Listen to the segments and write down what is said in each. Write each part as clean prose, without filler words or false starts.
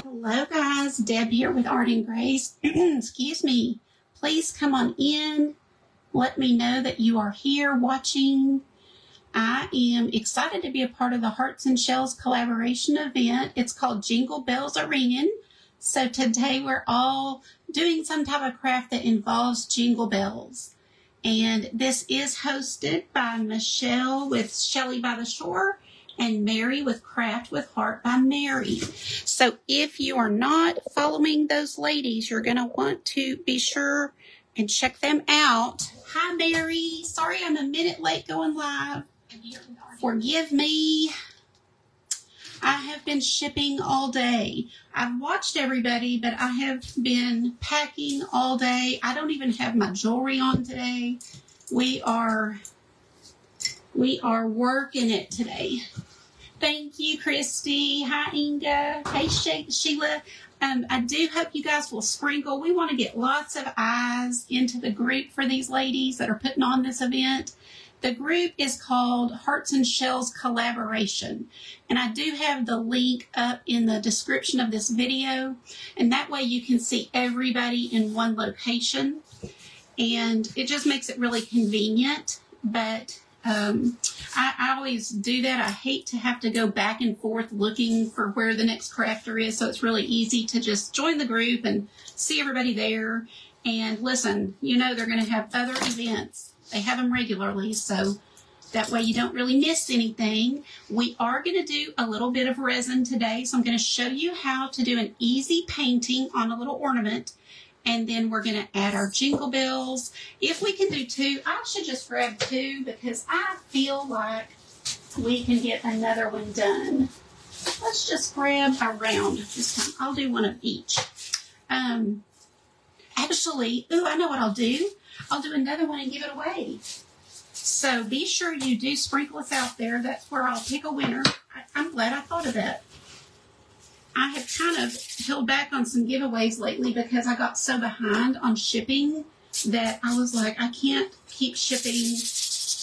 Hello guys, Deb here with Art and Grace. Excuse me. Please come on in. Let me know that you are here watching. I am excited to be a part of the Hearts and Shells collaboration event. It's called Jingle Bells Are Ringing. So today we're all doing some type of craft that involves jingle bells. And this is hosted by Michelle with Shelly by the Shore and Mary with Craft with Heart by Mary. So if you are not following those ladies, you're going to want to be sure and check them out. Hi, Mary. Sorry I'm a minute late going live. Forgive me. I have been shipping all day. I've watched everybody, but I have been packing all day. I don't even have my jewelry on today. We are working it today. Thank you, Christy. Hi, Inga. Hey, Sheila. I do hope you guys will sprinkle. We want to get lots of eyes into the group for these ladies that are putting on this event. The group is called Hearts and Shells Collaboration, and I do have the link up in the description of this video, and that way you can see everybody in one location, and it just makes it really convenient. But I always do that. I hate to have to go back and forth looking for where the next crafter is, so it's really easy to just join the group and see everybody there. And listen, you know they're going to have other events. They have them regularly, so that way you don't really miss anything. We are going to do a little bit of resin today, so I'm going to show you how to do an easy painting on a little ornament, and then we're going to add our jingle bells. If we can do two, I should just grab two because I feel like we can get another one done. Let's just grab a round this time. I'll do one of each. Actually, I know what I'll do. I'll do another one and give it away. So be sure you do sprinkle us out there. That's where I'll pick a winner. I'm glad I thought of that. I have kind of held back on some giveaways lately because I got so behind on shipping that I was like, I can't keep shipping.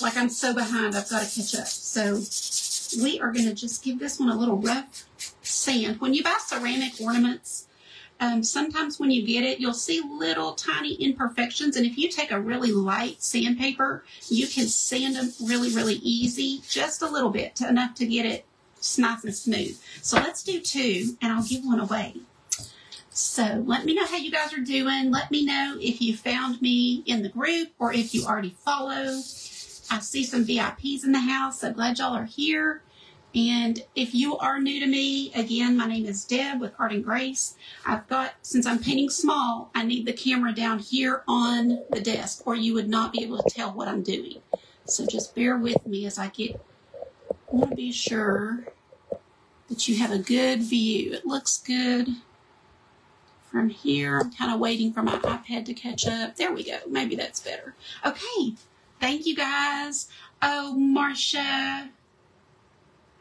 Like, I'm so behind, I've got to catch up. So we are going to just give this one a little rough sand. When you buy ceramic ornaments, sometimes when you get it, you'll see little tiny imperfections. And if you take a really light sandpaper, you can sand them really, really easy, just a little bit, enough to get it nice and smooth. So let's do two, and I'll give one away. So let me know how you guys are doing. Let me know if you found me in the group or if you already follow. I see some VIPs in the house, so glad y'all are here. And if you are new to me, again, my name is Deb with Art and Grace. I've got, since I'm painting small, I need the camera down here on the desk, or you would not be able to tell what I'm doing. So just bear with me as I want to be sure that you have a good view. It looks good from here. I'm kind of waiting for my iPad to catch up. There we go. Maybe that's better. Okay. Thank you, guys. Oh, Marcia.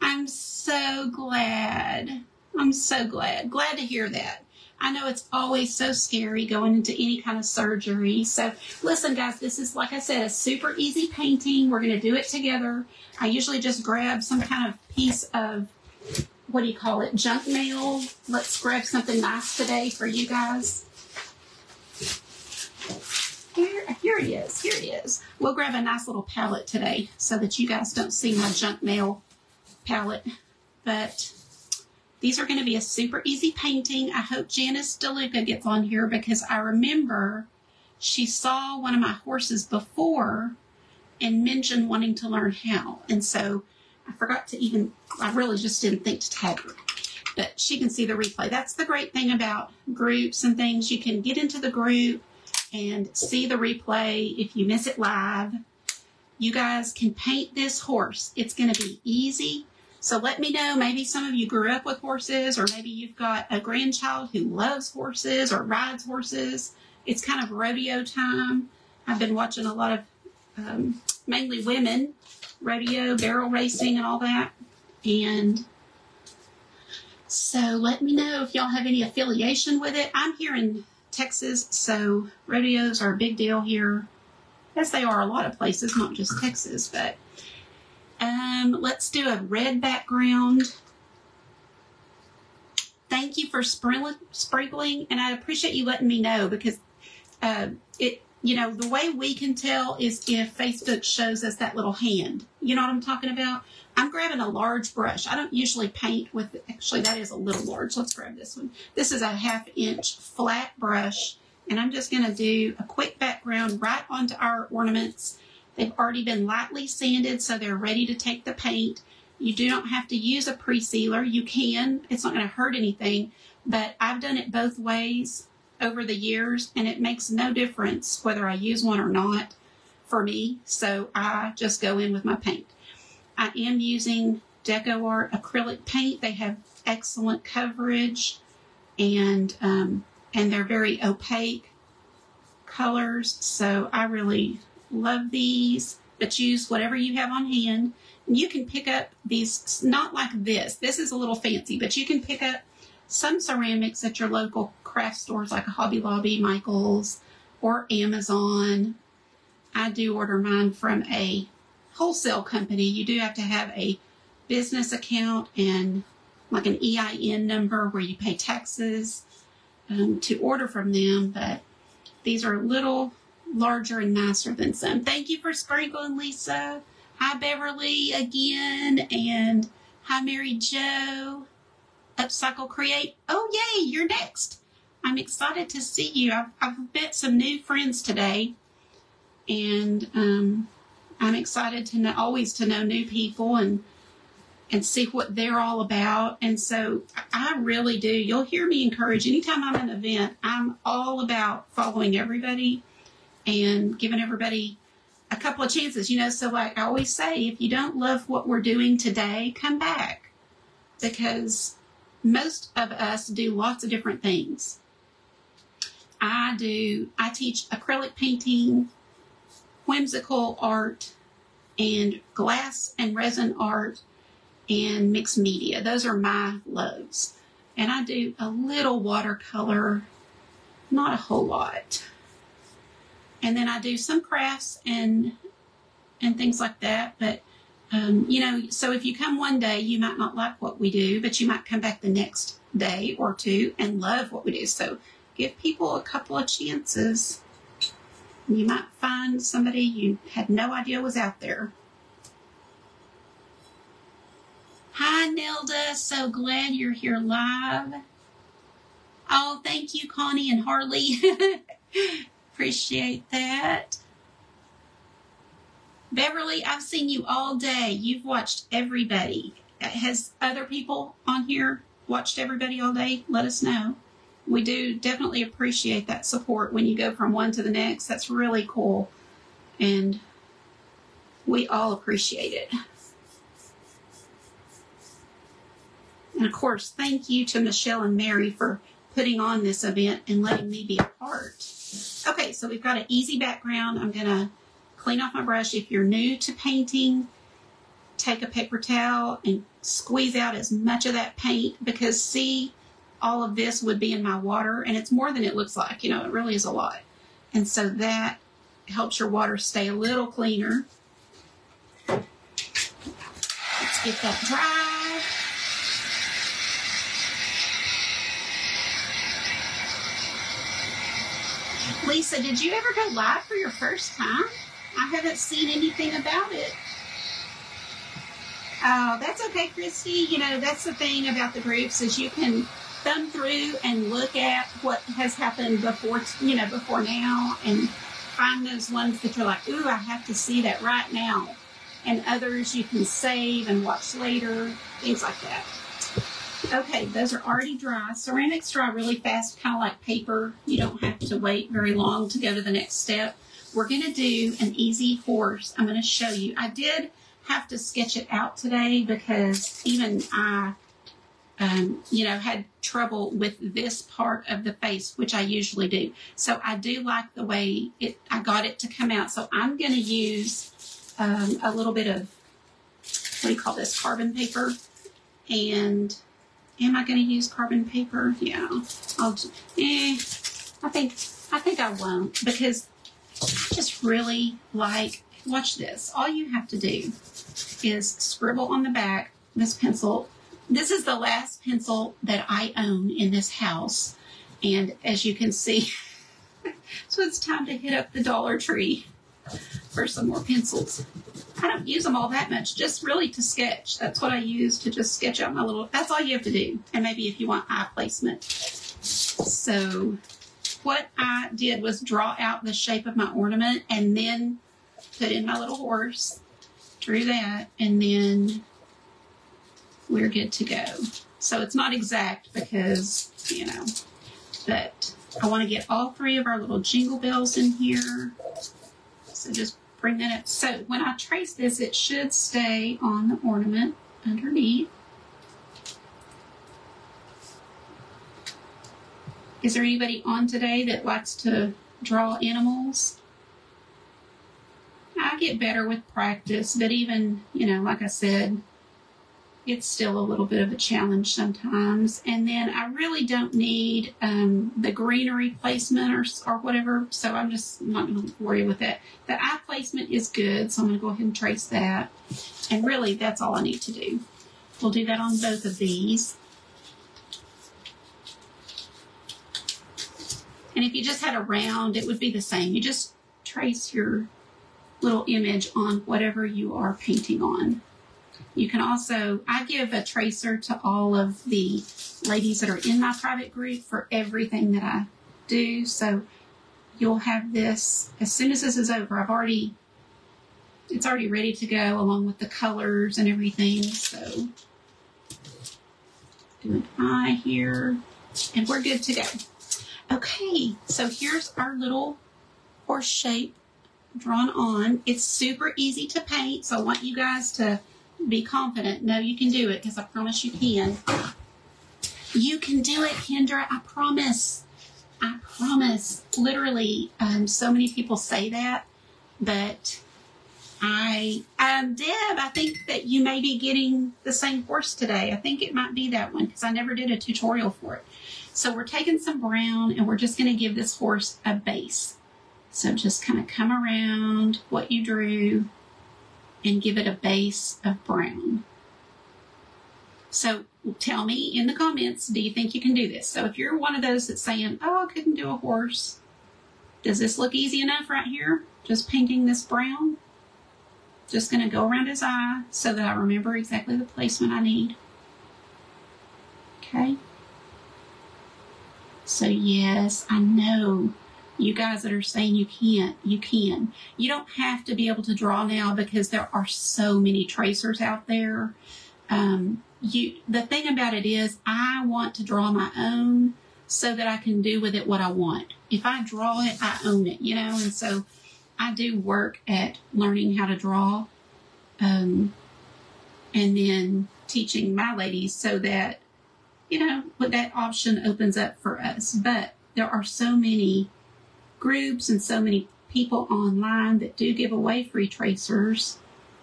I'm so glad. I'm so glad. Glad to hear that. I know it's always so scary going into any kind of surgery. So listen, guys, this is, like I said, a super easy painting. We're going to do it together. I usually just grab some kind of piece of, what do you call it, junk mail. Let's grab something nice today for you guys. Here he is. Here he is. We'll grab a nice little palette today so that you guys don't see my junk mail palette. But these are going to be a super easy painting. I hope Janice DeLuca gets on here because I remember she saw one of my horses before and mentioned wanting to learn how. And so I forgot to even, I really just didn't think to tag her. But she can see the replay. That's the great thing about groups and things. You can get into the group and see the replay if you miss it live. You guys can paint this horse. It's going to be easy. So let me know, maybe some of you grew up with horses, or maybe you've got a grandchild who loves horses or rides horses. It's kind of rodeo time. I've been watching a lot of, mainly women, rodeo, barrel racing and all that. And so let me know if y'all have any affiliation with it. I'm here in Texas, so rodeos are a big deal here, as they are a lot of places, not just Texas, but let's do a red background. Thank thank you for sprinkling, and I appreciate you letting me know, because the way we can tell is if Facebook shows us that little hand. You know what I'm talking about? I'm grabbing a large brush. I don't usually paint with, actually that is a little large. Let's grab this one. This is a 1/2 inch flat brush, and I'm just going to do a quick background right onto our ornaments. They've already been lightly sanded, so they're ready to take the paint. You do not have to use a pre-sealer. You can. It's not going to hurt anything, but I've done it both ways over the years, and it makes no difference whether I use one or not for me, so I just go in with my paint. I am using Deco Art acrylic paint. They have excellent coverage, and they're very opaque colors, so I really love these. But use whatever you have on hand. And you can pick up these, not like this. This is a little fancy, but you can pick up some ceramics at your local craft stores like Hobby Lobby, Michael's, or Amazon. I do order mine from a wholesale company. You do have to have a business account and like an EIN number where you pay taxes to order from them, but these are a little larger and nicer than some. Thank you for sprinkling, Lisa. Hi, Beverly, again, and hi, Mary Jo. Upcycle Create. Oh, yay, you're next. I'm excited to see you. I've met some new friends today, and I'm excited to know, always to know new people and see what they're all about. And so I really do. You'll hear me encourage anytime I'm at an event. I'm all about following everybody and giving everybody a couple of chances. So like I always say, if you don't love what we're doing today, come back, because most of us do lots of different things. I teach acrylic painting, whimsical art, and glass and resin art, and mixed media. Those are my loves. And I do a little watercolor, not a whole lot. And then I do some crafts and things like that. But, so if you come one day, you might not like what we do, but you might come back the next day or two and love what we do. So give people a couple of chances. You might find somebody you had no idea was out there. Hi, Nelda. So glad you're here live. Oh, thank you, Connie and Harley. Appreciate that. Beverly, I've seen you all day. You've watched everybody. Has other people on here watched everybody all day? Let us know. We do definitely appreciate that support when you go from one to the next. That's really cool. And we all appreciate it. And of course, thank you to Michelle and Mary for putting on this event and letting me be a part. Okay, so we've got an easy background. I'm going to clean off my brush. If you're new to painting, take a paper towel and squeeze out as much of that paint, because see, all of this would be in my water, and it's more than it looks like. It really is a lot. And so that helps your water stay a little cleaner. Let's get that dry. Lisa, did you ever go live for your first time? I haven't seen anything about it. Oh, that's okay, Christy. That's the thing about the groups, is you can thumb through and look at what has happened before now, and find those ones that you're like, ooh, I have to see that right now. And others you can save and watch later, things like that. Okay, those are already dry. Ceramics dry really fast, kind of like paper. You don't have to wait very long to go to the next step. We're going to do an easy horse. I'm going to show you. I did have to sketch it out today because even I, had trouble with this part of the face, which I usually do. So I do like the way I got it to come out. So I'm going to use a little bit of, what do you call this, carbon paper. And am I going to use carbon paper? Yeah. I think I won't, because I just really like, watch this. All you have to do is scribble on the back, this pencil, This is the last pencil that I own in this house. And as you can see, so it's time to hit up the Dollar Tree for some more pencils. I don't use them all that much, just really to sketch. That's what I use to just sketch out my little, that's all you have to do. And maybe if you want eye placement. So what I did was draw out the shape of my ornament and then put in my little horse, drew that, and then we're good to go. So it's not exact because, you know, but I want to get all three of our little jingle bells in here. So just bring that up. So when I trace this, it should stay on the ornament underneath. Is there anybody on today that likes to draw animals? I get better with practice, but even, you know, like I said, it's still a little bit of a challenge sometimes. And then I really don't need the greenery placement or whatever, so I'm just not going to worry with that. The eye placement is good, so I'm going to go ahead and trace that. And really, that's all I need to do. We'll do that on both of these. And if you just had a round, it would be the same. You just trace your little image on whatever you are painting on. You can also, I give a tracer to all of the ladies that are in my private group for everything that I do. So you'll have this, as soon as this is over, it's already ready to go along with the colors and everything. So do an eye here and we're good to go. Okay, so here's our little horse shape drawn on. It's super easy to paint, so I want you guys to be confident. No, you can do it, because I promise you can. You can do it, Kendra. I promise. I promise. Literally, so many people say that, but Deb, I think that you may be getting the same horse today. I think it might be that one, because I never did a tutorial for it. So we're taking some brown, and we're just going to give this horse a base. So just kind of come around what you drew and give it a base of brown. So tell me in the comments, do you think you can do this? So if you're one of those that's saying, oh, I couldn't do a horse, does this look easy enough right here? Just painting this brown. Just going to go around his eye so that I remember exactly the placement I need. Okay. So yes, I know you guys that are saying you can't, you can. You don't have to be able to draw now because there are so many tracers out there. The thing about it is I want to draw my own so that I can do with it what I want. If I draw it, I own it, you know, and so I do work at learning how to draw and then teaching my ladies so that, you know, what that option opens up for us. But there are so many groups and so many people online that do give away free tracers.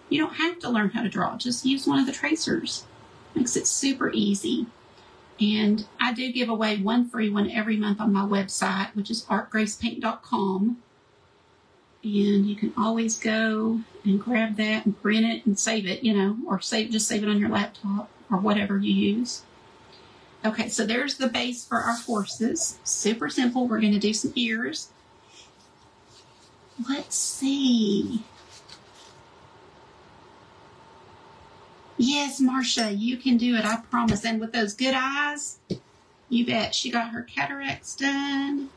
You don't have to learn how to draw. Just use one of the tracers. Makes it super easy. And I do give away one free one every month on my website, which is artgracepaint.com. And you can always go and grab that and print it and save it, you know, or just save it on your laptop or whatever you use. Okay, so there's the base for our horses. Super simple. We're going to do some ears. Let's see. Yes, Marcia, you can do it, I promise. And with those good eyes, you bet. She got her cataracts done.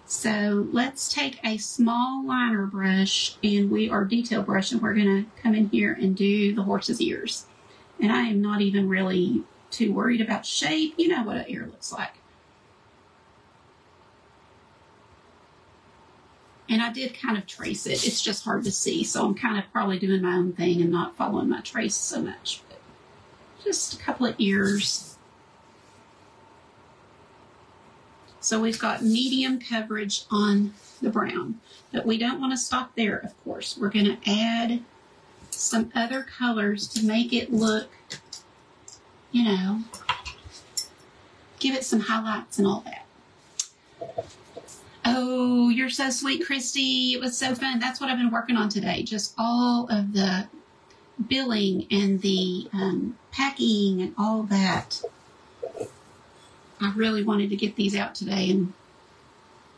So let's take a small liner brush, and we are detail brush, and we're going to come in here and do the horse's ears. And I am not even really too worried about shape. You know what an ear looks like. And I did kind of trace it. It's just hard to see, so I'm kind of probably doing my own thing and not following my trace so much. But just a couple of ears. So we've got medium coverage on the brown. But we don't want to stop there, of course. We're going to add some other colors to make it look, you know, give it some highlights and all that. Oh, you're so sweet, Christy. It was so fun. That's what I've been working on today. Just all of the billing and the packing and all that. I really wanted to get these out today, and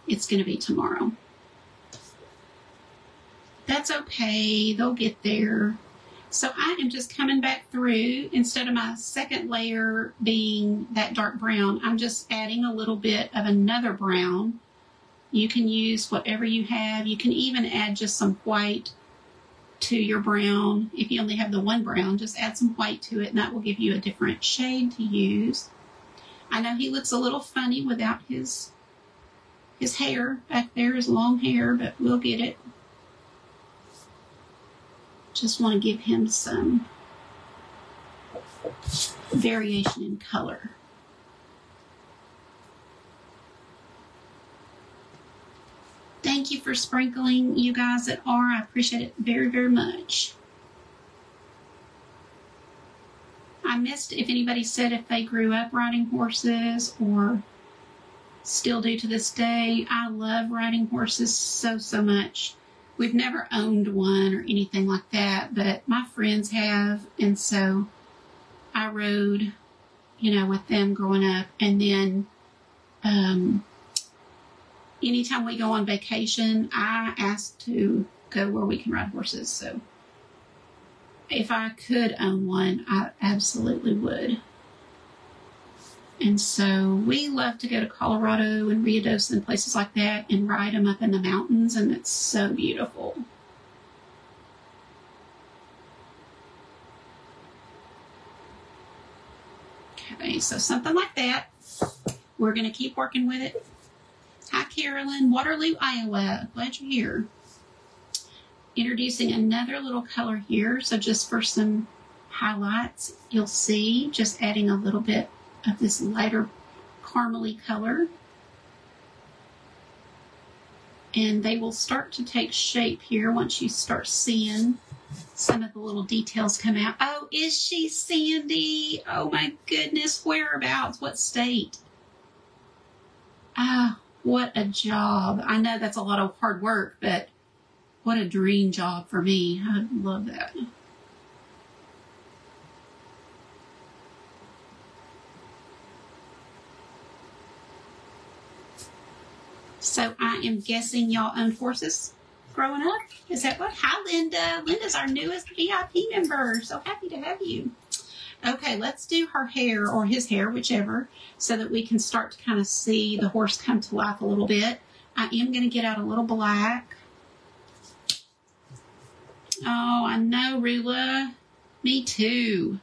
it's going to be tomorrow. That's okay. They'll get there. So I am just coming back through. Instead of my second layer being that dark brown, I'm just adding a little bit of another brown. You can use whatever you have. You can even add just some white to your brown. If you only have the one brown, just add some white to it, and that will give you a different shade to use. I know he looks a little funny without his hair back there, his long hair, but we'll get it. Just want to give him some variation in color. Thank you for sprinkling, you guys that are. I appreciate it very, very much. I missed if anybody said if they grew up riding horses or still do to this day. I love riding horses so, so much. We've never owned one or anything like that, but my friends have, and so I rode, with them growing up. And then anytime we go on vacation, I ask to go where we can ride horses. So if I could own one, I absolutely would. And so we love to go to Colorado and Riadosa and places like that and ride them up in the mountains, and it's so beautiful. Okay, so something like that. We're going to keep working with it. Hi, Carolyn, Waterloo, Iowa. Glad you're here. Introducing another little color here. So just for some highlights, you'll see just adding a little bit of this lighter caramely color, and they will start to take shape here once you start seeing some of the little details come out. Oh, is she Sandy? Oh my goodness, whereabouts? What state? Ah, what a job. I know that's a lot of hard work, but what a dream job for me. I love that. So I am guessing y'all owned horses growing up. Is that what? Hi, Linda. Linda's our newest VIP member. So happy to have you. Okay, let's do her hair or his hair, whichever, so that we can start to kind of see the horse come to life a little bit. I am going to get out a little black. Oh, I know, Rula. Me too.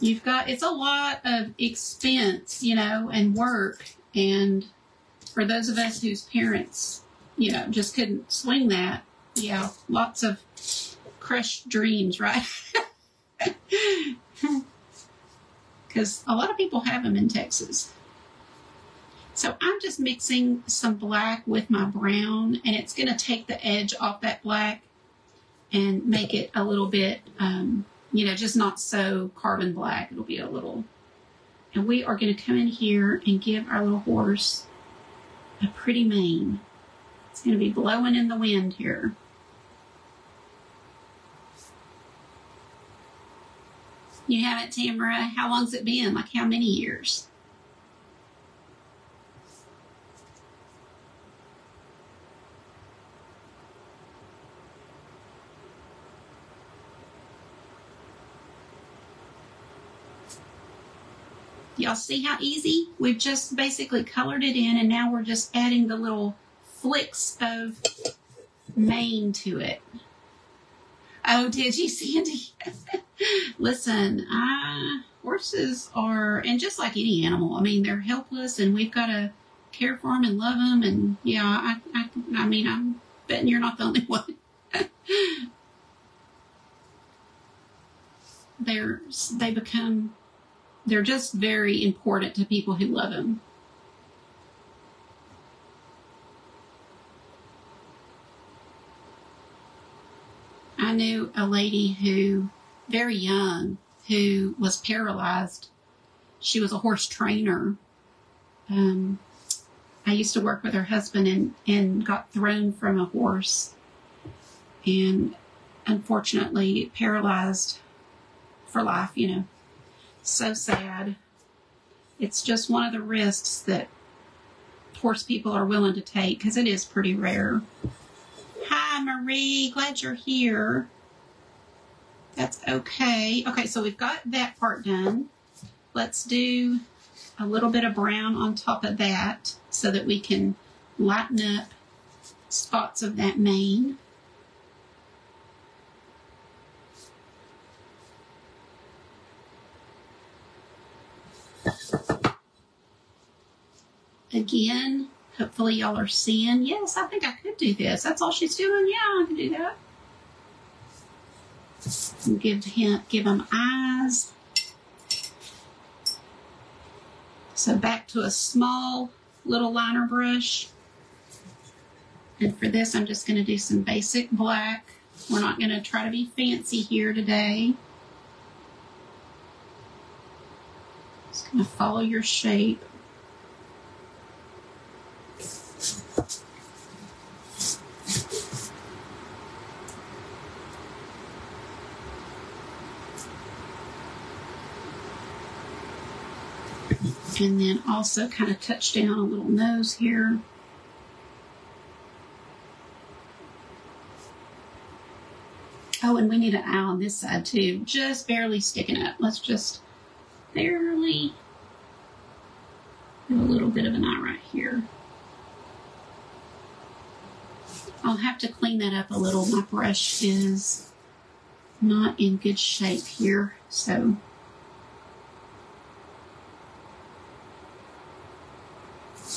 It's a lot of expense, and work. And for those of us whose parents, just couldn't swing that, lots of crushed dreams, right? Because a lot of people have them in Texas. So I'm just mixing some black with my brown, and it's going to take the edge off that black and make it a little bit, just not so carbon black. It'll be a little, and we are going to come in here and give our little horse a pretty mane. It's going to be blowing in the wind here. You haven't, Tamara? How long's it been? Like how many years? Y'all see how easy? We've just basically colored it in, and now we're just adding the little flicks of mane to it. Oh, did you, Sandy? Listen, horses are, and just like any animal, I mean, they're helpless, and we've got to care for them and love them. And yeah, I mean, I'm betting you're not the only one. They're just very important to people who love them. I knew a lady who, very young, who was paralyzed. She was a horse trainer. I used to work with her husband and got thrown from a horse and unfortunately paralyzed for life, you know. So sad. It's just one of the risks that horse people are willing to take because it is pretty rare. Hi, Marie. Glad you're here. That's okay. Okay, so we've got that part done. Let's do a little bit of brown on top of that so that we can lighten up spots of that mane. Again, hopefully y'all are seeing. Yes, I think I could do this. That's all she's doing. Yeah, I can do that. And give him eyes. So back to a small little liner brush. And for this, I'm just going to do some basic black. We're not going to try to be fancy here today. Just going to follow your shape. And then also kind of touch down a little nose here. Oh, and we need an eye on this side too. Just barely sticking up. Let's just barely do a little bit of an eye right here. I'll have to clean that up a little. My brush is not in good shape here, so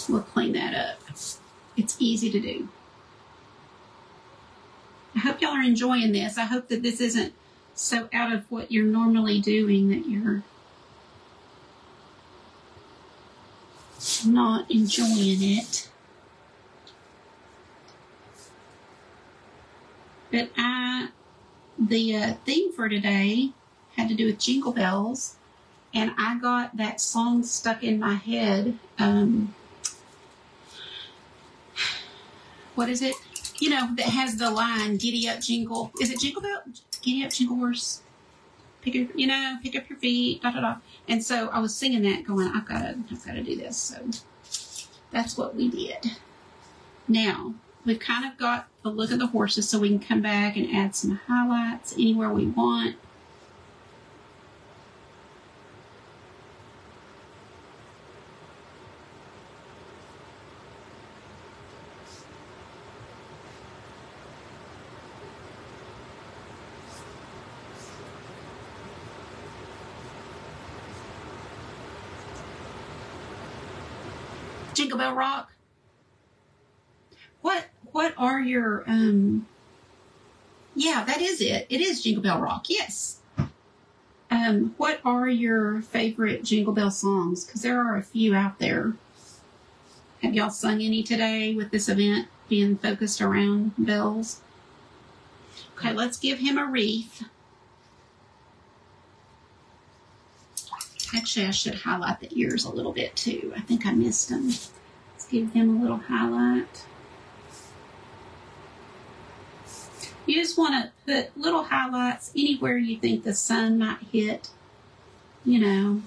we'll clean that up. It's easy to do. I hope y'all are enjoying this. I hope that this isn't so out of what you're normally doing that you're not enjoying it. But the theme for today had to do with Jingle Bells, and I got that song stuck in my head. What is it? You know, that has the line, giddy up, jingle. Is it Jingle Bell? Giddy up, jingle horse. Pick up your feet, da, da, da. And so I was singing that going, I've got to do this. So that's what we did. Now, we've kind of got the look of the horses, so we can come back and add some highlights anywhere we want. Jingle Bell Rock. What are your yeah, that is it. It is Jingle Bell Rock. Yes. What are your favorite Jingle Bell songs? Because there are a few out there. Have y'all sung any today with this event being focused around bells? Okay, let's give him a wreath. Actually, I should highlight the ears a little bit too. I think I missed them. Let's give them a little highlight. You just want to put little highlights anywhere you think the sun might hit, you know.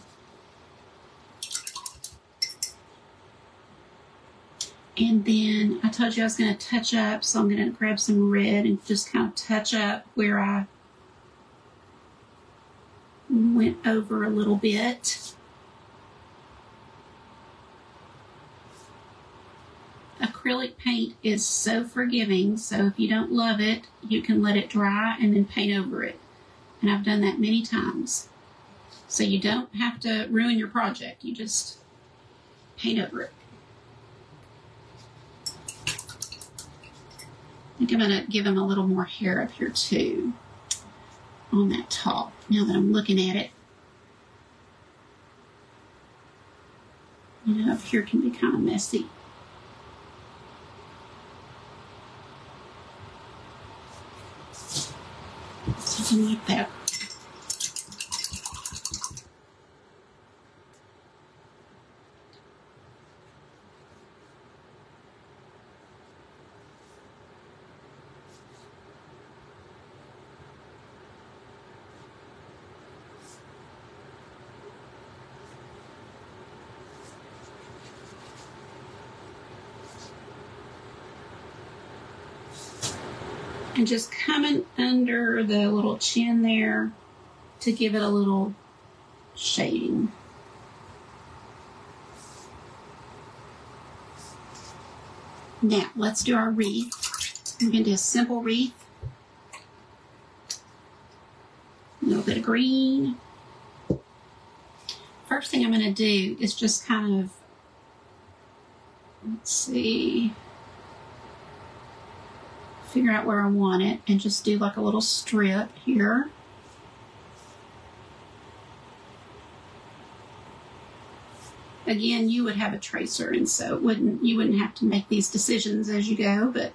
And then I told you I was going to touch up, so I'm going to grab some red and just kind of touch up where I went over a little bit. Acrylic paint is so forgiving, so if you don't love it, you can let it dry and then paint over it. And I've done that many times. So you don't have to ruin your project, you just paint over it. I think I'm going to give him a little more hair up here too, on that top, now that I'm looking at it. You know, up here can be kind of messy. Something like that. And just coming under the little chin there to give it a little shading. Now, let's do our wreath. We're going to do a simple wreath. A little bit of green. First thing I'm going to do is just kind of, let's see, figure out where I want it and just do like a little strip here. Again, you would have a tracer, and so you wouldn't have to make these decisions as you go, but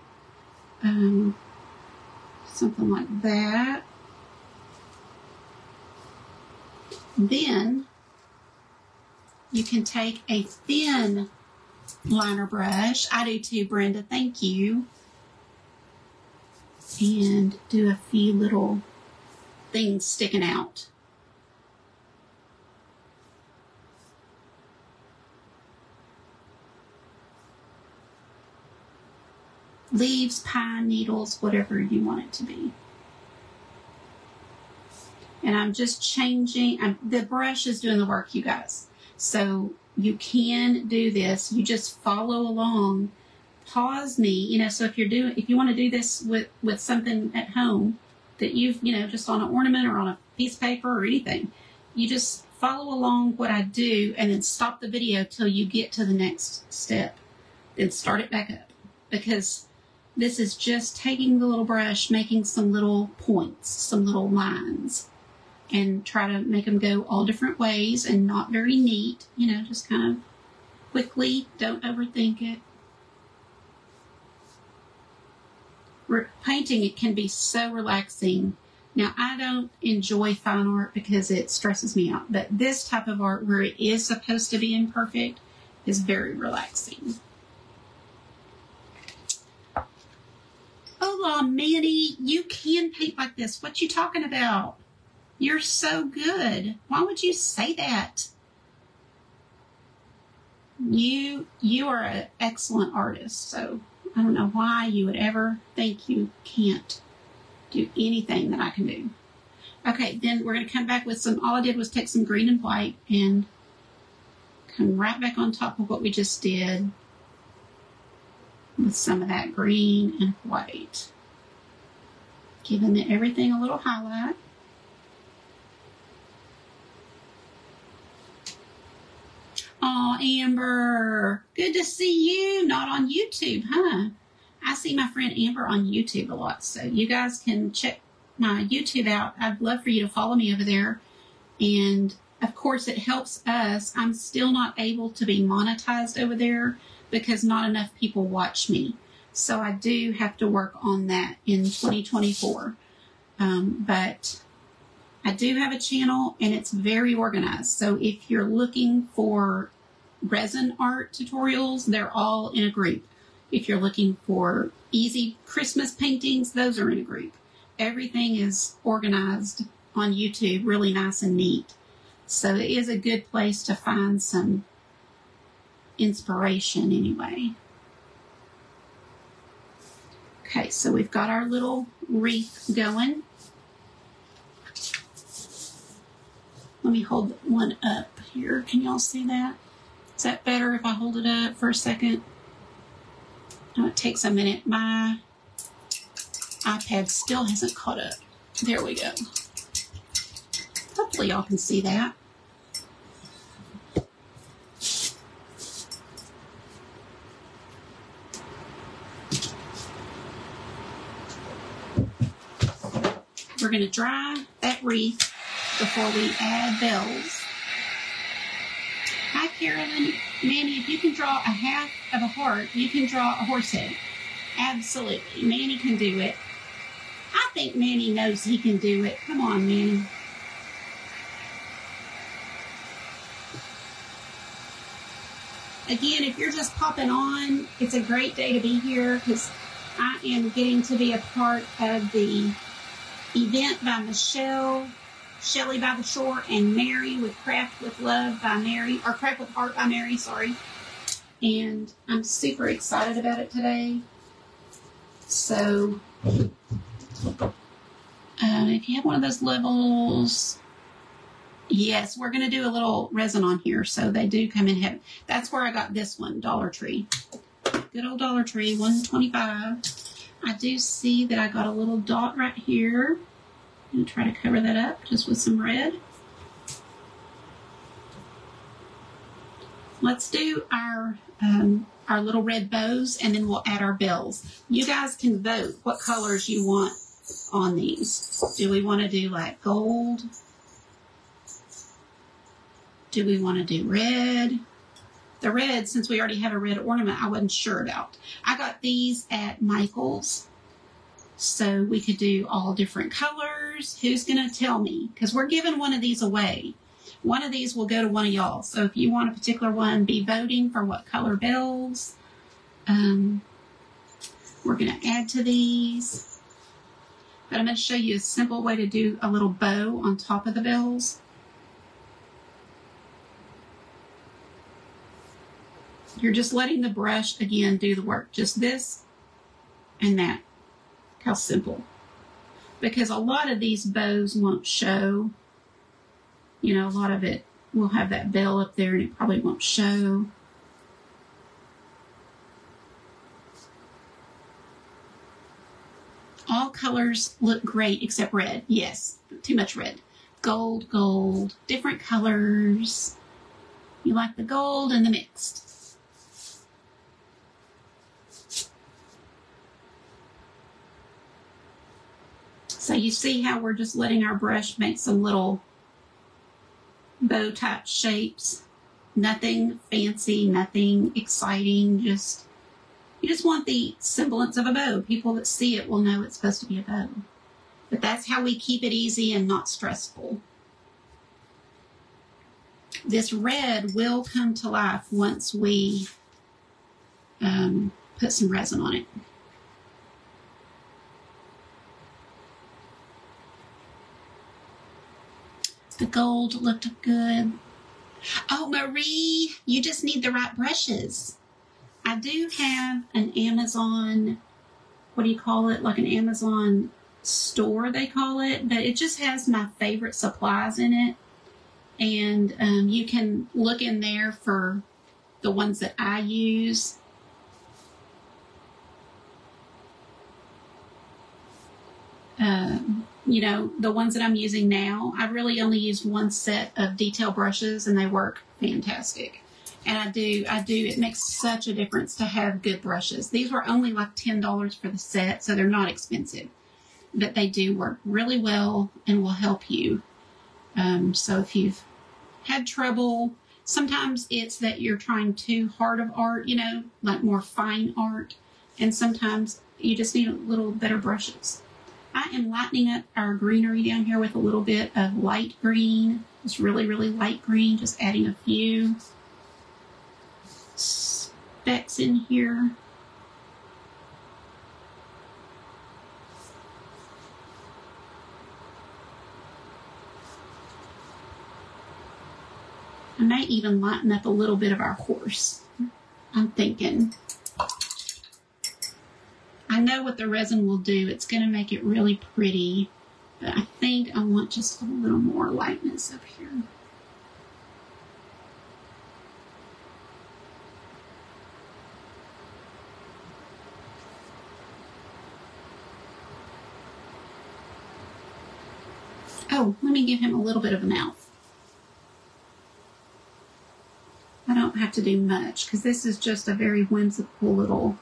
something like that. Then you can take a thin liner brush. I do too, Brenda, thank you. And do a few little things sticking out. Leaves, pine needles, whatever you want it to be. And I'm just changing, the brush is doing the work, you guys. So you can do this. You just follow along. Pause me, you know, so if you want to do this with something at home that you've, you know, just on an ornament or on a piece of paper or anything, you just follow along what I do and then stop the video till you get to the next step. Then start it back up, because this is just taking the little brush, making some little points, some little lines, and try to make them go all different ways and not very neat, you know, just kind of quickly, don't overthink it. Painting, it can be so relaxing. Now, I don't enjoy fine art because it stresses me out, but this type of art where it is supposed to be imperfect is very relaxing. Hola, Manny, you can paint like this. What you talking about? You're so good. Why would you say that? You are an excellent artist, so I don't know why you would ever think you can't do anything that I can do. Okay, then we're going to come back with some, all I did was take some green and white and come right back on top of what we just did with some of that green and white. Giving everything a little highlight. Oh, Amber, good to see you. Not on YouTube, huh? I see my friend Amber on YouTube a lot, so you guys can check my YouTube out. I'd love for you to follow me over there. And, of course, it helps us. I'm still not able to be monetized over there because not enough people watch me. So I do have to work on that in 2024. But I do have a channel, and it's very organized. So if you're looking for resin art tutorials, they're all in a group. If you're looking for easy Christmas paintings, those are in a group. Everything is organized on YouTube, really nice and neat. So it is a good place to find some inspiration anyway. Okay, so we've got our little wreath going. Let me hold one up here. Can y'all see that? Is that better if I hold it up for a second? Oh, it takes a minute. My iPad still hasn't caught up. There we go. Hopefully y'all can see that. We're going to dry that wreath before we add bells. Hi, Carolyn. Manny, if you can draw a half of a heart, you can draw a horse head. Absolutely. Manny can do it. I think Manny knows he can do it. Come on, Manny. Again, if you're just popping on, it's a great day to be here because I am getting to be a part of the event by Michelle, Shelley by the Shore, and Mary with Craft with Love by Mary, or Craft with Art by Mary, sorry. And I'm super excited about it today. So If you have one of those levels, yes, we're going to do a little resin on here, so they do come in heavy. That's where I got this one, Dollar Tree. Good old Dollar Tree, $1.25. I do see that I got a little dot right here. I'm going to try to cover that up just with some red. Let's do our little red bows, and then we'll add our bells. You guys can vote what colors you want on these. Do we want to do like gold? Do we want to do red? The red, since we already have a red ornament, I wasn't sure about. I got these at Michael's, so we could do all different colors. Who's going to tell me? Because we're giving one of these away. One of these will go to one of y'all. So if you want a particular one, be voting for what color bells. We're going to add to these. But I'm going to show you a simple way to do a little bow on top of the bells. You're just letting the brush, again, do the work. Just this and that. How simple. Because a lot of these bows won't show. You know, a lot of it will have that bell up there and it probably won't show. All colors look great except red. Yes, too much red. Gold, gold, different colors. You like the gold and the mixed. So you see how we're just letting our brush make some little bow type shapes. Nothing fancy, nothing exciting, you just want the semblance of a bow. People that see it will know it's supposed to be a bow. But that's how we keep it easy and not stressful. This red will come to life once we put some resin on it. The gold looked good. Oh, Marie, you just need the right brushes. I do have an Amazon, what do you call it? Like an Amazon store, they call it. But it just has my favorite supplies in it. And you can look in there for the ones that I use. You know, the ones that I'm using now, I really only use one set of detail brushes and they work fantastic. And I do, it makes such a difference to have good brushes. These were only like $10 for the set, so they're not expensive. But they do work really well and will help you. So if you've had trouble, sometimes it's that you're trying too hard of art, you know, like more fine art. And sometimes you just need a little better brushes. I am lightening up our greenery down here with a little bit of light green. It's really, really light green. Just adding a few specks in here. I may even lighten up a little bit of our horse. I'm thinking. I know what the resin will do. It's going to make it really pretty, but I think I want just a little more lightness up here. Oh, let me give him a little bit of a mouth. I don't have to do much because this is just a very whimsical little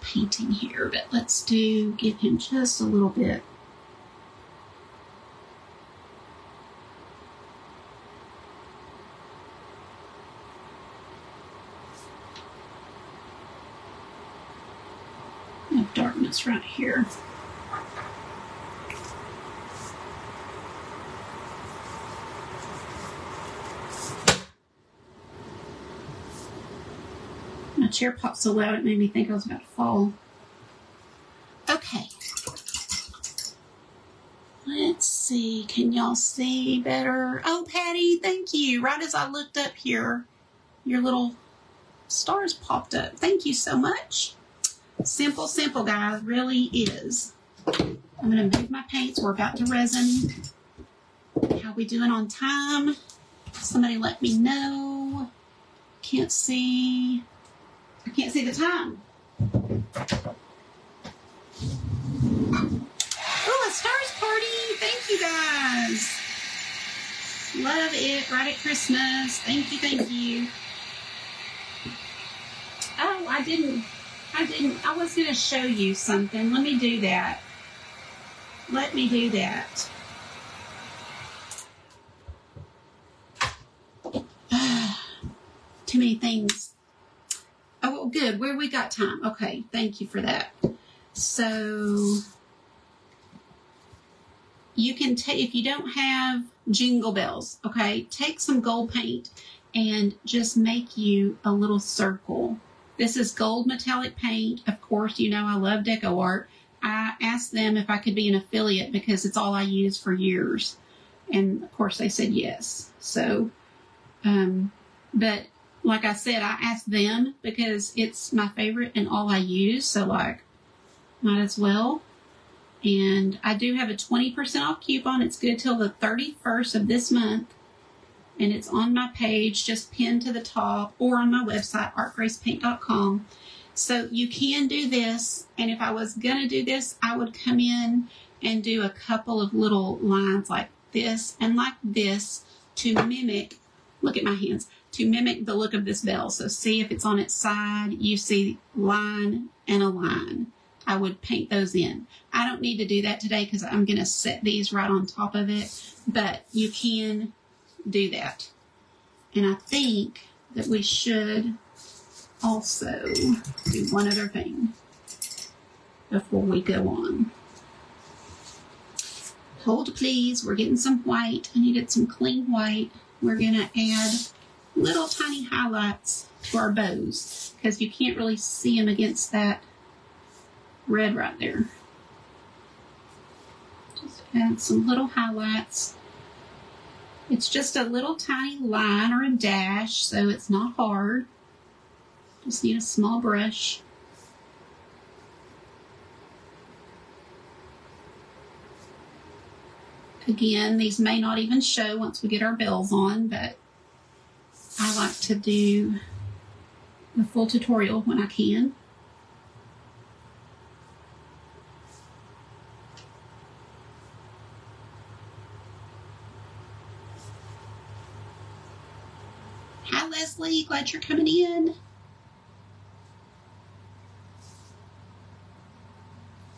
painting here, but let's give him just a little bit. Of darkness right here. My chair popped so loud it made me think I was about to fall. Okay. Let's see. Can y'all see better? Oh, Patty, thank you. Right as I looked up here, your little stars popped up. Thank you so much. Simple, simple, guys. Really is. I'm going to move my paints. We're about to resin. How we doing on time? Somebody let me know. Can't see. I can't see the time. Oh, a stars party. Thank you, guys. Love it. Right at Christmas. Thank you, thank you. Oh, I didn't. I was going to show you something. Let me do that. Let me do that. Too many things. Oh, well, good. Where we got time. Okay, thank you for that. So you can take, if you don't have jingle bells, okay, take some gold paint and just make you a little circle. This is gold metallic paint. Of course, you know I love deco art. I asked them if I could be an affiliate because it's all I used for years. And of course they said yes. So, but like I said, I asked them because it's my favorite and all I use. So like, might as well. And I do have a 20% off coupon. It's good till the 31st of this month. And it's on my page, just pinned to the top, or on my website, artgracepaint.com. So you can do this. And if I was going to do this, I would come in and do a couple of little lines like this and like this to mimic, look at my hands, to mimic the look of this bell. So see if it's on its side, you see line and a line. I would paint those in. I don't need to do that today because I'm going to set these right on top of it, but you can do that. And I think that we should also do one other thing before we go on. Hold please, we're getting some white. I needed some clean white. We're going to add little tiny highlights to our bows because you can't really see them against that red right there. Just add some little highlights. It's just a little tiny line or a dash, so it's not hard. Just need a small brush. Again, these may not even show once we get our bells on, but I like to do the full tutorial when I can. Hi, Leslie. Glad you're coming in.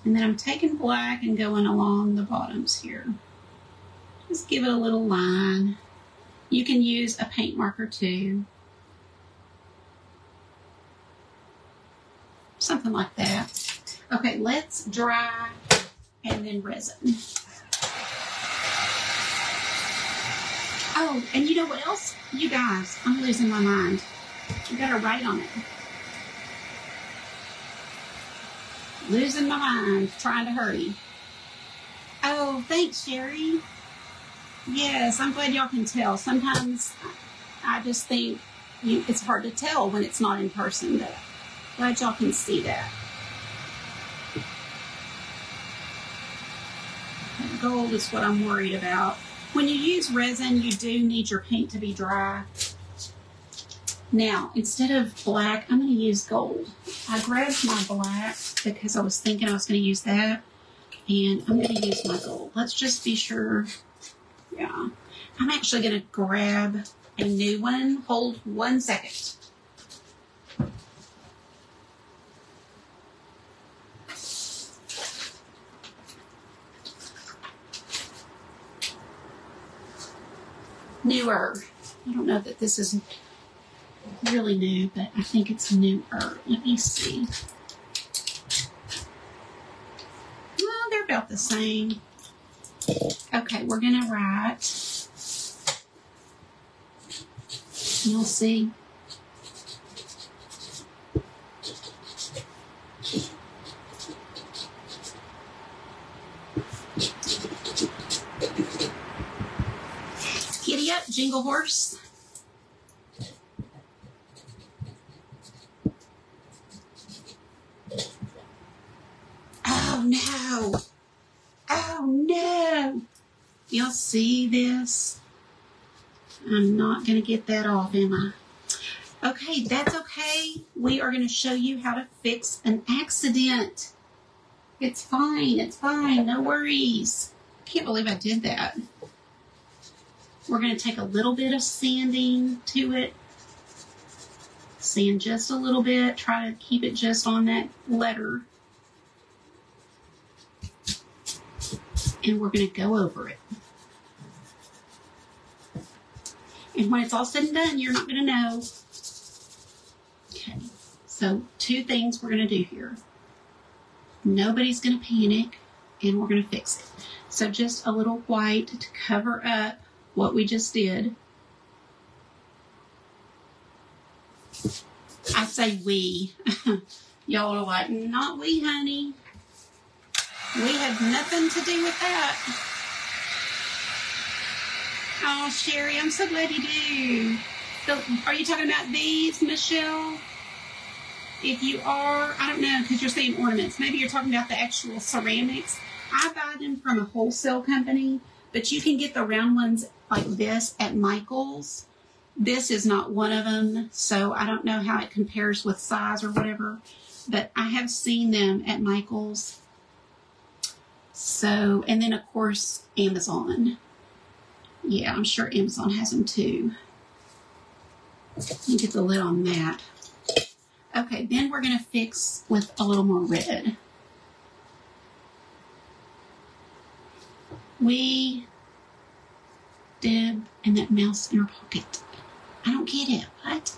And then I'm taking black and going along the bottoms here. Just give it a little line. You can use a paint marker too. Something like that. Okay, let's dry and then resin. Oh, and you know what else? You guys, I'm losing my mind. I gotta write on it. Losing my mind, trying to hurry. Oh, thanks, Sherry. Yes, I'm glad y'all can tell. Sometimes I just think it's hard to tell when it's not in person, but glad y'all can see that. That gold is what I'm worried about. When you use resin, you do need your paint to be dry. Now, instead of black, I'm going to use gold. I grabbed my black because I was thinking I was going to use that, and I'm going to use my gold. Let's just be sure. Yeah. I'm actually going to grab a new one. Hold 1 second. Newer. I don't know that this is really new, but I think it's newer. Let me see. Well, they're about the same. Okay, we're going to write. You'll see. Giddy up, jingle horse. Oh no. Oh no. Y'all see this? I'm not going to get that off, am I? Okay, that's okay. We are going to show you how to fix an accident. It's fine. It's fine. No worries. I can't believe I did that. We're going to take a little bit of sanding to it. Sand just a little bit. Try to keep it just on that letter. And we're going to go over it. And when it's all said and done, you're not going to know. Okay, so 2 things we're going to do here. Nobody's going to panic, and we're going to fix it. So just a little white to cover up what we just did. I say we. Y'all are like, not we, honey. We had nothing to do with that. Oh, Sherry, I'm so glad you do. So, are you talking about these, Michelle? If you are, I don't know, because you're saying ornaments. Maybe you're talking about the actual ceramics. I buy them from a wholesale company, but you can get the round ones like this at Michael's. This is not one of them, so I don't know how it compares with size or whatever, but I have seen them at Michael's. So, and then of course, Amazon. Yeah, I'm sure Amazon has them too. Let me get the lid on that. Okay, then we're going to fix with a little more red. We did, and that mouse in her pocket. I don't get it. What?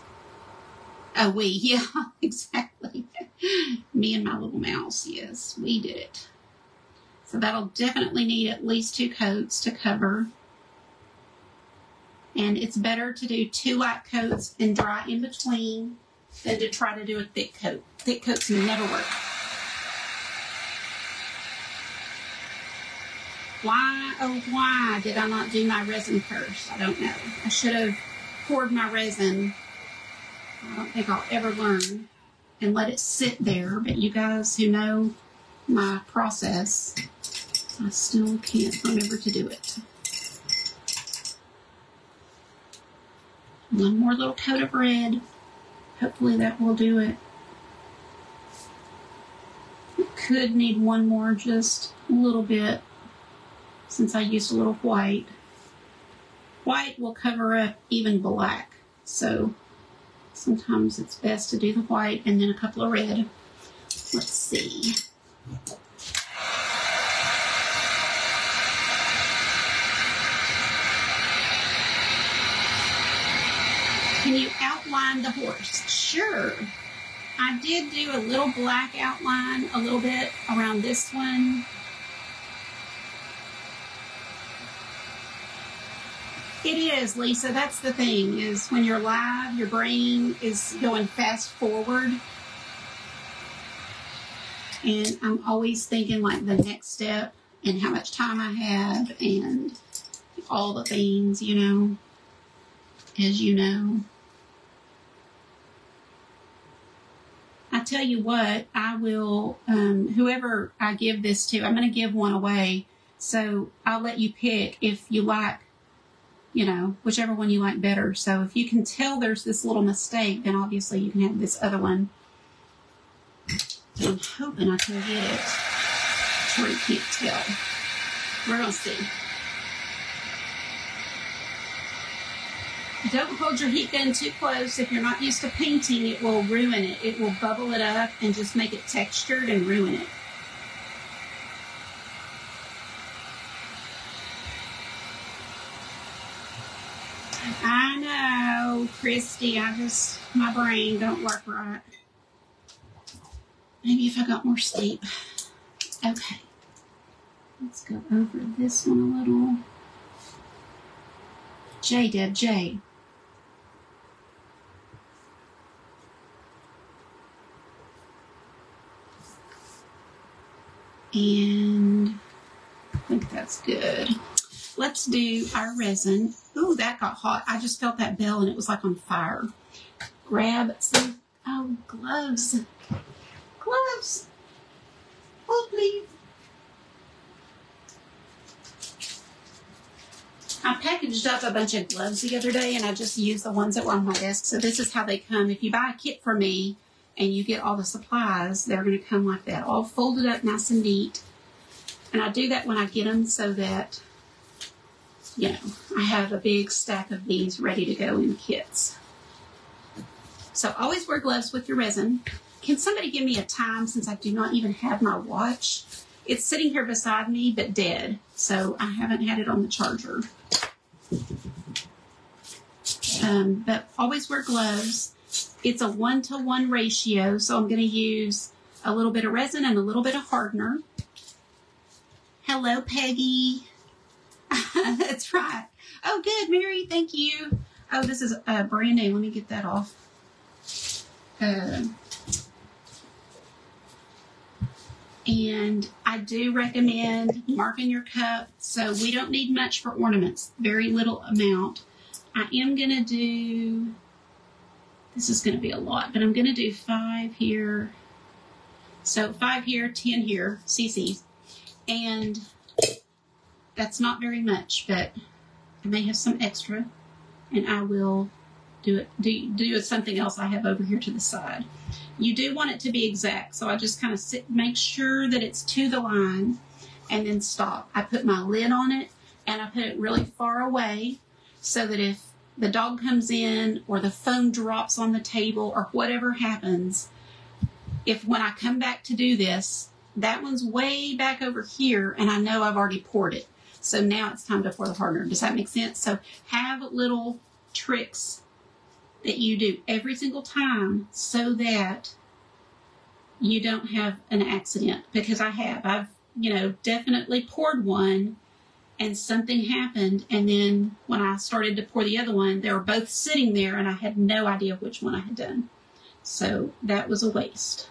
Oh, we. Yeah, exactly. Me and my little mouse. Yes, we did it. So that'll definitely need at least 2 coats to cover. And it's better to do 2 light coats and dry in between than to try to do a thick coat. Thick coats never work. Why, oh why did I not do my resin first? I don't know. I should have poured my resin. I don't think I'll ever learn and let it sit there. But you guys who know my process, I still can't remember to do it. One more little coat of red. Hopefully that will do it. It could need one more, just a little bit, since I used a little white. White will cover up even black, so sometimes it's best to do the white and then a couple of red. Let's see. Can you outline the horse? Sure. I did do a little black outline, a little bit around this one. It is, Lisa. That's the thing, is when you're live, your brain is going fast forward. And I'm always thinking like the next step and how much time I have and all the things, you know, as you know. I tell you what, I will, whoever I give this to, I'm going to give one away. So I'll let you pick if you like, you know, whichever one you like better. So if you can tell there's this little mistake, then obviously you can have this other one. I'm hoping I can get it to where you can't tell. We're going to see. Don't hold your heat gun too close. If you're not used to painting, it will ruin it. It will bubble it up and just make it textured and ruin it. I know, Christy, my brain don't work right. Maybe if I got more sleep. Okay. Let's go over this one a little. J, Deb, J. And I think that's good. Let's do our resin. Ooh, that got hot. I just felt that bell and it was like on fire. Grab some, gloves. Gloves. Hold, please. I packaged up a bunch of gloves the other day, and I just used the ones that were on my desk. So this is how they come. If you buy a kit from me and you get all the supplies, they're going to come like that, all folded up nice and neat. And I do that when I get them so that, you know, I have a big stack of these ready to go in kits. So always wear gloves with your resin. Can somebody give me a time, since I do not even have my watch? It's sitting here beside me, but dead. So I haven't had it on the charger. But always wear gloves. It's a 1-to-1 ratio. So I'm going to use a little bit of resin and a little bit of hardener. Hello, Peggy. That's right. Oh, good, Mary. Thank you. Oh, this is brand new. Let me get that off. And I do recommend marking your cup, so we don't need much for ornaments, very little amount. I am going to do, this is going to be a lot, but I'm going to do 5 here. So 5 here, 10 here, cc's. And that's not very much, but I may have some extra, and I will do something else I have over here to the side. You do want it to be exact, so I just kind of make sure that it's to the line, and then stop. I put my lid on it, and I put it really far away so that if the dog comes in or the phone drops on the table or whatever happens, if when I come back to do this, that one's way back over here, and I know I've already poured it. So now it's time to pour the hardener. Does that make sense? So have little tricks that you do every single time so that you don't have an accident. Because I've, you know, definitely poured one and something happened. And then when I started to pour the other one, they were both sitting there and I had no idea which one I had done. So that was a waste.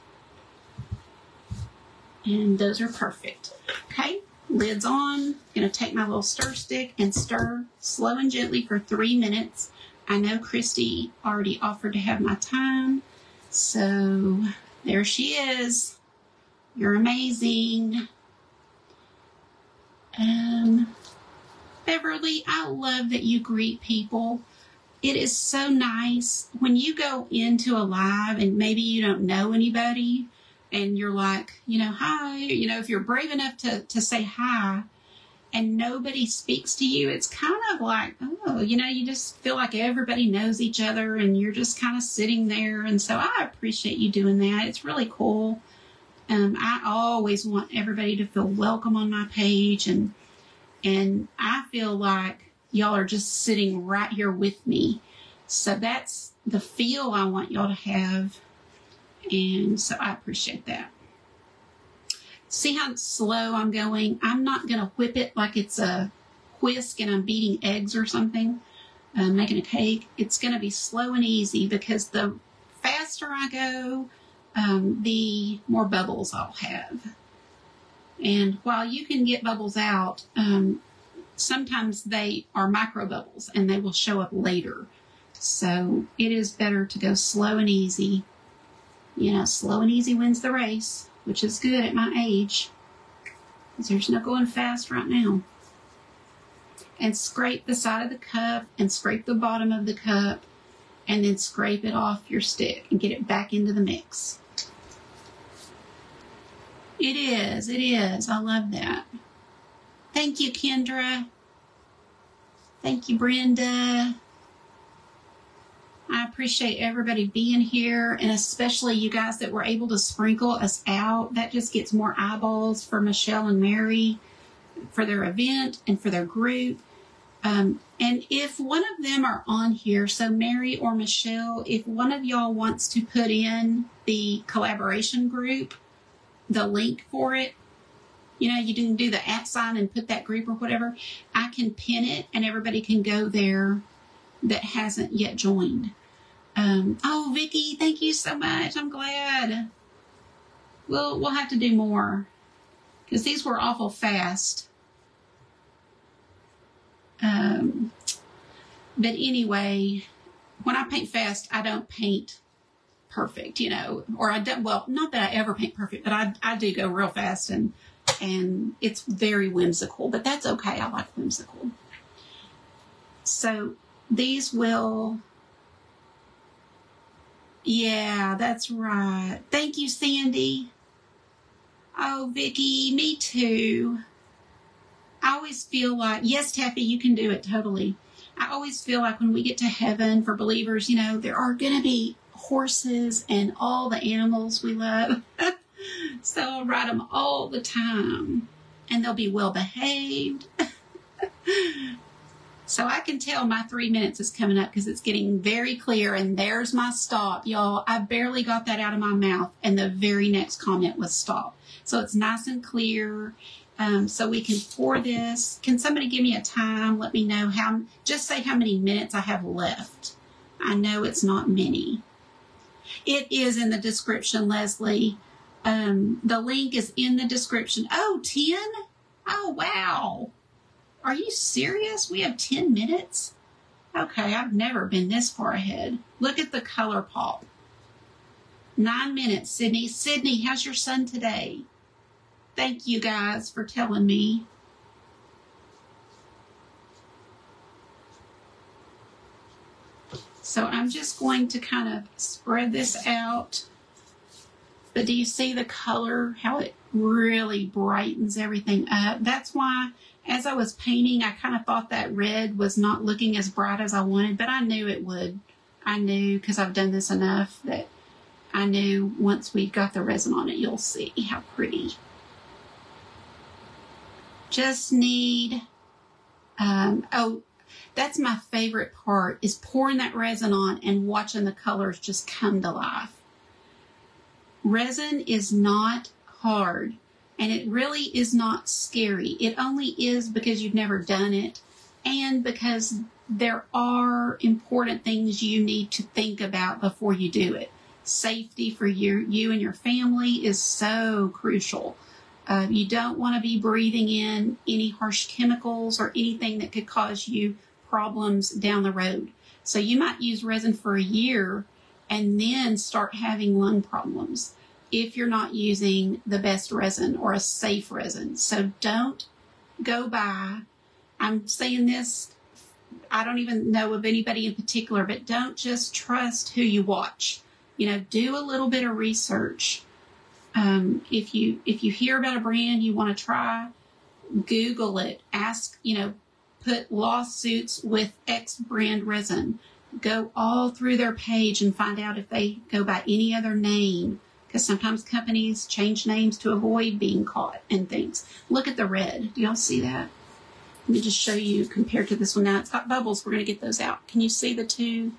And those are perfect. Okay, lid's on. Gonna take my little stir stick and stir slow and gently for 3 minutes. I know Christy already offered to have my time, so there she is. You're amazing. Beverly, I love that you greet people. It is so nice when you go into a live and maybe you don't know anybody and you're like, you know, hi, you know, if you're brave enough to say hi, and nobody speaks to you, it's kind of like, oh, you know, you just feel like everybody knows each other and you're just kind of sitting there. And so I appreciate you doing that. It's really cool. I always want everybody to feel welcome on my page. And I feel like y'all are just sitting right here with me. So that's the feel I want y'all to have. And so I appreciate that. See how slow I'm going? I'm not going to whip it like it's a whisk and I'm beating eggs or something, making a cake. It's going to be slow and easy because the faster I go, the more bubbles I'll have. And while you can get bubbles out, sometimes they are micro bubbles and they will show up later. So it is better to go slow and easy. You know, slow and easy wins the race, which is good at my age, because there's no going fast right now. And scrape the side of the cup and scrape the bottom of the cup and then scrape it off your stick and get it back into the mix. It is. I love that. Thank you, Kendra. Thank you, Brenda. I appreciate everybody being here, and especially you guys that were able to sprinkle us out. That just gets more eyeballs for Michelle and Mary for their event and for their group. And if one of them are on here, so Mary or Michelle, if one of y'all wants to put in the collaboration group, the link for it, you know, you can do the @ sign and put that group or whatever. I can pin it and everybody can go there that hasn't yet joined. Oh, Vicky, thank you so much. I'm glad. We'll have to do more because these were awful fast. But anyway, when I paint fast, I don't paint perfect, you know, or I don't, well, not that I ever paint perfect, but I do go real fast, and it's very whimsical, but that's okay. I like whimsical. So these will, yeah, that's right. Thank you, Sandy. Oh, Vicki, me too. I always feel like, yes, Taffy, you can do it totally. I always feel like when we get to heaven for believers, you know, there are going to be horses and all the animals we love. So I'll ride them all the time, and they'll be well behaved. So I can tell my 3 minutes is coming up because it's getting very clear, and there's my stop, y'all. I barely got that out of my mouth, and the very next comment was stop. So it's nice and clear. So we can pour this. Can somebody give me a time? Let me know just say how many minutes I have left. I know it's not many. It is in the description, Leslie. The link is in the description. Oh, 10? Oh, wow. Are you serious? We have 10 minutes? Okay, I've never been this far ahead. Look at the color pop. 9 minutes, Sydney. Sydney, how's your son today? Thank you guys for telling me. So I'm just going to kind of spread this out. But do you see the color, how it really brightens everything up? That's why, as I was painting, I kind of thought that red was not looking as bright as I wanted, but I knew it would. I knew, because I've done this enough, that I knew once we got the resin on it, you'll see how pretty. Just need, oh, that's my favorite part, is pouring that resin on and watching the colors just come to life. Resin is not hard, and it really is not scary. It only is because you've never done it, and because there are important things you need to think about before you do it. Safety for you and your family is so crucial. You don't want to be breathing in any harsh chemicals or anything that could cause you problems down the road. So you might use resin for a year and then start having lung problems if you're not using the best resin or a safe resin. So don't go by, I'm saying this, I don't even know of anybody in particular, but don't just trust who you watch. You know, do a little bit of research. If you hear about a brand you want to try, Google it. Ask, you know, put lawsuits with X brand resin. Go all through their page and find out if they go by any other name, because sometimes companies change names to avoid being caught and things. Look at the red. Do y'all see that? Let me just show you compared to this one. Now it's got bubbles. We're going to get those out. Can you see the two?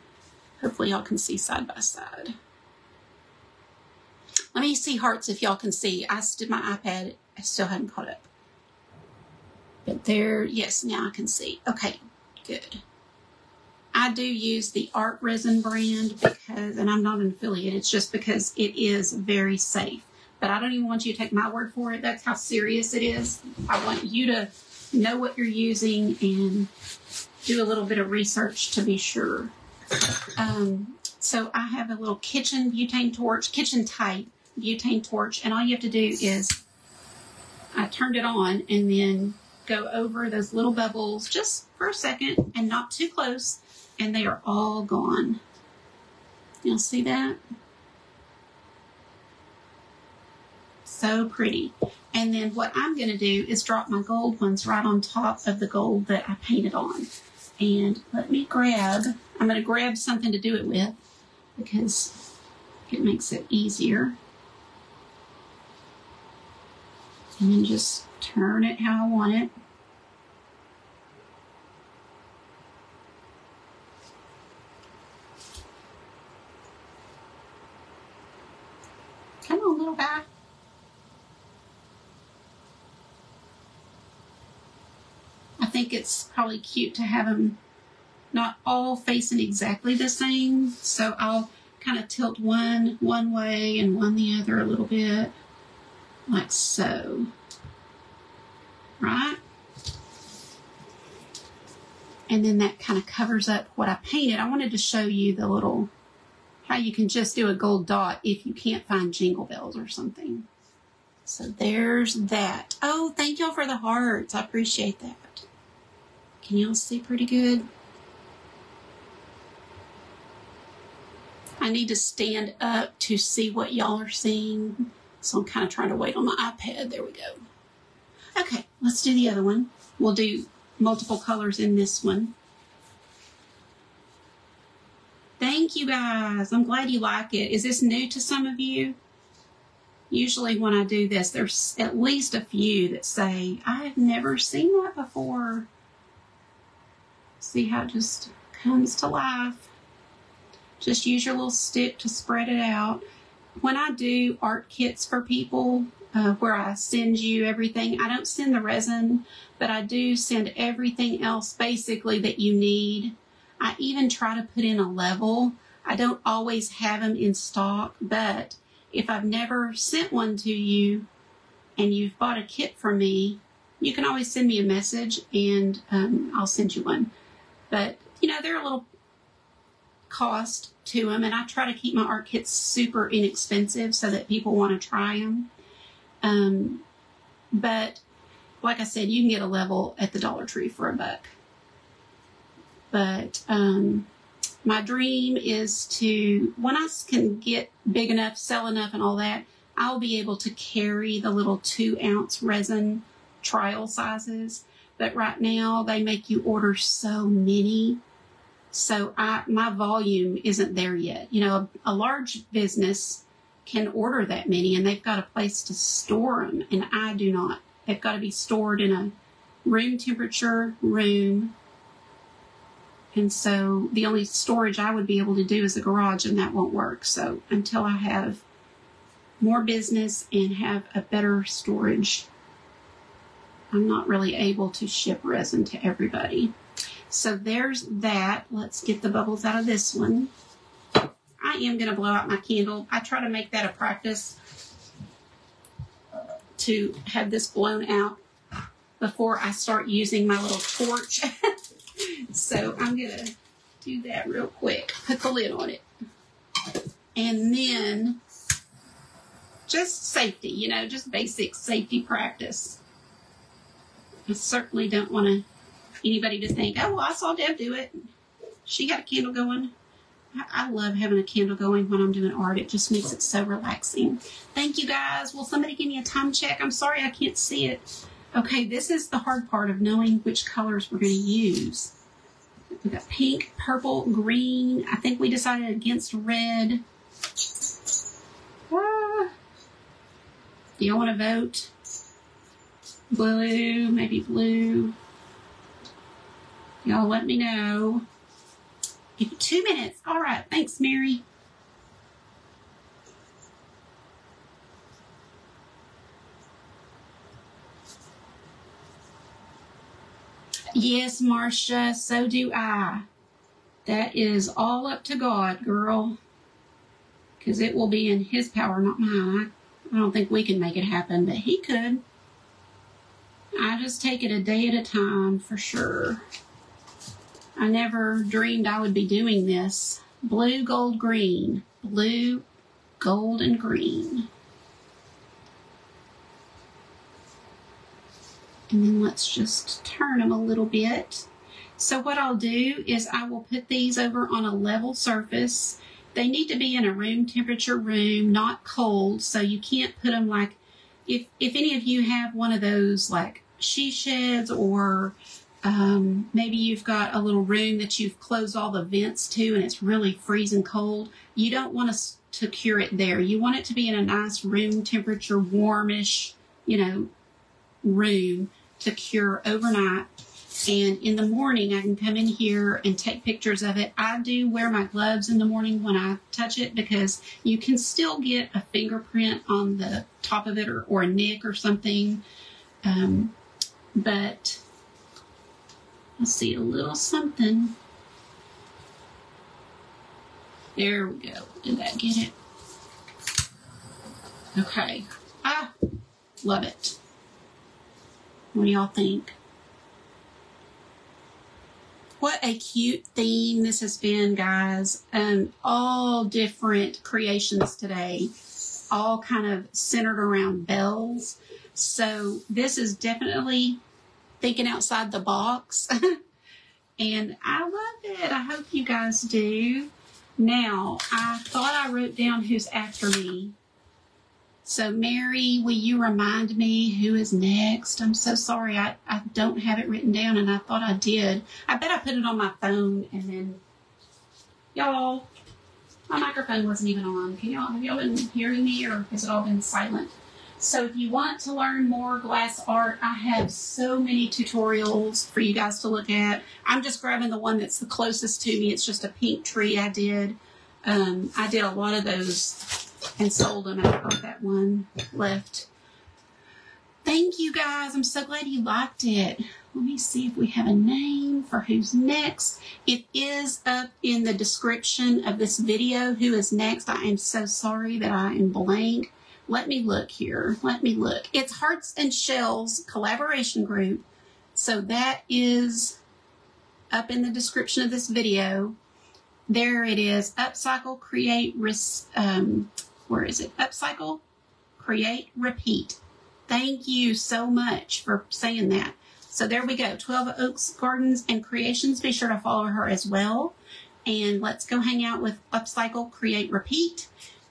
Hopefully y'all can see side by side. Let me see hearts if y'all can see. I did my iPad. I still haven't caught up. But there, yes, now I can see. Okay, good. I do use the Art Resin brand because, and I'm not an affiliate, it's just because it is very safe. But I don't even want you to take my word for it. That's how serious it is. I want you to know what you're using and do a little bit of research to be sure. So I have a little kitchen butane torch, kitchen type butane torch, and all you have to do is I turned it on and then go over those little bubbles just for a second and not too close, and they are all gone. You'll see that? So pretty. And then what I'm going to do is drop my gold ones right on top of the gold that I painted on. And let me grab, I'm going to grab something to do it with because it makes it easier. And then just turn it how I want it. Come on, little guy. I think it's probably cute to have them not all facing exactly the same. So I'll kind of tilt one way and one the other a little bit. Like so, right? And then that kind of covers up what I painted. I wanted to show you the little, how you can just do a gold dot if you can't find jingle bells or something. So there's that. Oh, thank y'all for the hearts. I appreciate that. Can y'all see pretty good? I need to stand up to see what y'all are seeing. So I'm kind of trying to wait on my iPad. There we go. Okay, let's do the other one. We'll do multiple colors in this one. Thank you guys. I'm glad you like it. Is this new to some of you? Usually when I do this, there's at least a few that say, I've never seen that before. See how it just comes to life. Just use your little stick to spread it out. When I do art kits for people, where I send you everything, I don't send the resin, but I do send everything else basically that you need. I even try to put in a level. I don't always have them in stock, but if I've never sent one to you and you've bought a kit from me, you can always send me a message and I'll send you one. But, you know, they're a little cost to them, and I try to keep my art kits super inexpensive so that people want to try them. But like I said, you can get a level at the Dollar Tree for $1. But my dream is to, when I can get big enough, sell enough and all that, I'll be able to carry the little 2-ounce resin trial sizes. But right now they make you order so many. So my volume isn't there yet. You know, a large business can order that many and they've got a place to store them, and I do not. They've got to be stored in a room temperature room. And so the only storage I would be able to do is the garage, and that won't work. So until I have more business and have a better storage, I'm not really able to ship resin to everybody. So there's that. Let's get the bubbles out of this one. I am going to blow out my candle. I try to make that a practice to have this blown out before I start using my little torch. So I'm going to do that real quick. Put the lid on it. And then just safety, you know, just basic safety practice. I certainly don't want anybody to think, oh, well, I saw Deb do it. She got a candle going. I love having a candle going when I'm doing art. It just makes it so relaxing. Thank you, guys. Will somebody give me a time check? I'm sorry I can't see it. Okay, this is the hard part of knowing which colors we're going to use. We've got pink, purple, green. I think we decided against red. Do y'all want to vote? Blue, maybe blue. Y'all let me know. Give you 2 minutes. All right. Thanks, Mary. Yes, Marcia, so do I. That is all up to God, girl. Because it will be in His power, not mine. I don't think we can make it happen, but He could. I just take it a day at a time, for sure. I never dreamed I would be doing this. Blue, gold, green. Blue, gold, and green. And then let's just turn them a little bit. So what I'll do is I will put these over on a level surface. They need to be in a room temperature room, not cold. So you can't put them like, if any of you have one of those like she sheds, or maybe you've got a little room that you've closed all the vents to and it's really freezing cold, you don't want to cure it there. You want it to be in a nice room temperature, warmish, you know, room to cure overnight. And in the morning, I can come in here and take pictures of it. I do wear my gloves in the morning when I touch it because you can still get a fingerprint on the top of it, or a nick or something. But let's see, a little something. There we go. Did that get it? Okay. Love it. What do y'all think? What a cute theme this has been, guys. All different creations today, all kind of centered around bells. So this is definitely thinking outside the box. And I love it. I hope you guys do. Now, I thought I wrote down who's after me. So, Mary, will you remind me who is next? I'm so sorry. I don't have it written down, and I thought I did. I bet I put it on my phone, and then, y'all, my microphone wasn't even on. Have y'all been hearing me, or has it all been silent? So, if you want to learn more glass art, I have so many tutorials for you guys to look at. I'm just grabbing the one that's the closest to me. It's just a pink tree I did. I did a lot of those and sold them, and I've got that one left. Thank you, guys. I'm so glad you liked it. Let me see if we have a name for who's next. It is up in the description of this video, who is next. I am so sorry that I am blank. Let me look here. Let me look. It's Hearts and Shells Collaboration Group. So that is up in the description of this video. There it is. Upcycle, create, where is it? Upcycle, create, repeat. Thank you so much for saying that. So there we go. 12 Oaks Gardens and Creations. Be sure to follow her as well. And let's go hang out with Upcycle, create, repeat.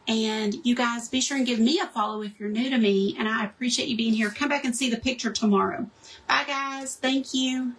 And you guys be sure and give me a follow if you're new to me. And I appreciate you being here. Come back and see the picture tomorrow. Bye, guys. Thank you.